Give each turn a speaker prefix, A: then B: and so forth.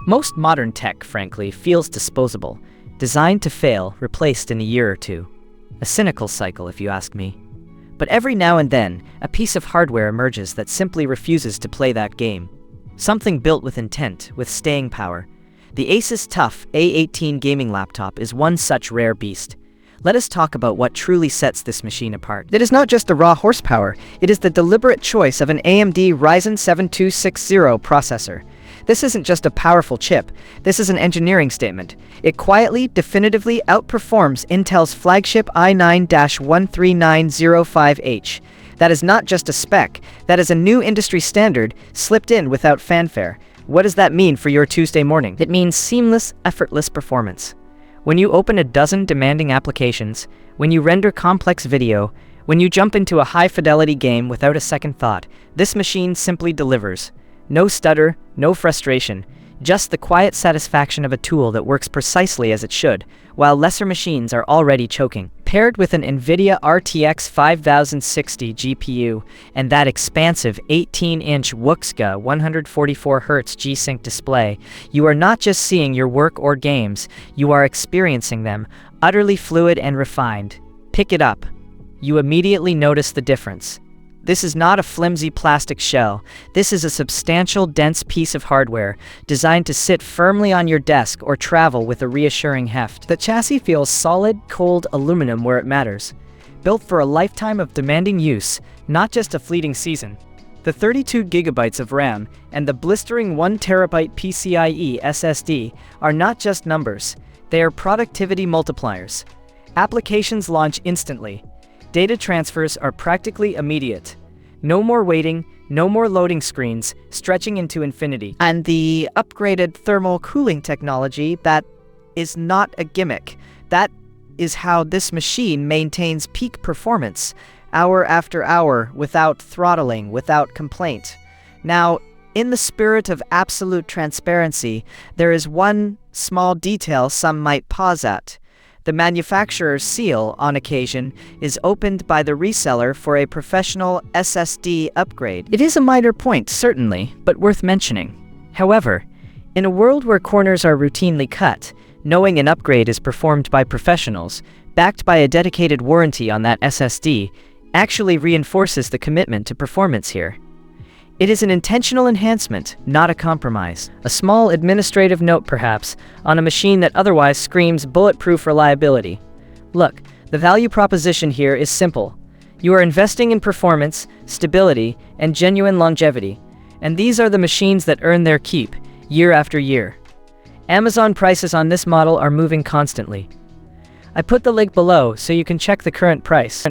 A: Most modern tech, frankly, feels disposable, designed to fail, replaced in a year or two. A cynical cycle, if you ask me. But every now and then, a piece of hardware emerges that simply refuses to play that game. Something built with intent, with staying power. The ASUS TUF A18 gaming laptop is one such rare beast. Let us talk about what truly sets this machine apart. It is not just the raw horsepower, it is the deliberate choice of an AMD Ryzen 7260 processor. This isn't just a powerful chip, this is an engineering statement. It quietly, definitively outperforms Intel's flagship i9-13905H. That is not just a spec, that is a new industry standard, slipped in without fanfare. What does that mean for your Tuesday morning? It means seamless, effortless performance. When you open a dozen demanding applications, when you render complex video, when you jump into a high-fidelity game without a second thought, this machine simply delivers. No stutter, no frustration, just the quiet satisfaction of a tool that works precisely as it should, while lesser machines are already choking. Paired with an NVIDIA RTX 5060 GPU and that expansive 18-inch WUXGA 144Hz G-Sync display, you are not just seeing your work or games, you are experiencing them, utterly fluid and refined. Pick it up. You immediately notice the difference. This is not a flimsy plastic shell. This is a substantial, dense piece of hardware designed to sit firmly on your desk or travel with a reassuring heft. The chassis feels solid, cold aluminum where it matters. Built for a lifetime of demanding use, not just a fleeting season. The 32 gigabytes of RAM and the blistering 1 terabyte PCIe SSD are not just numbers. They are productivity multipliers. Applications launch instantly. Data transfers are practically immediate. No more waiting, no more loading screens, stretching into infinity. And the upgraded thermal cooling technology, that is not a gimmick. That is how this machine maintains peak performance, hour after hour, without throttling, without complaint. Now, in the spirit of absolute transparency, there is one small detail some might pause at. The manufacturer's seal, on occasion, is opened by the reseller for a professional SSD upgrade. It is a minor point, certainly, but worth mentioning. However, in a world where corners are routinely cut, knowing an upgrade is performed by professionals, backed by a dedicated warranty on that SSD, actually reinforces the commitment to performance here. It is an intentional enhancement, not a compromise. A small administrative note, perhaps, on a machine that otherwise screams bulletproof reliability. Look, the value proposition here is simple. You are investing in performance, stability, and genuine longevity. And these are the machines that earn their keep, year after year. Amazon prices on this model are moving constantly. I put the link below so you can check the current price.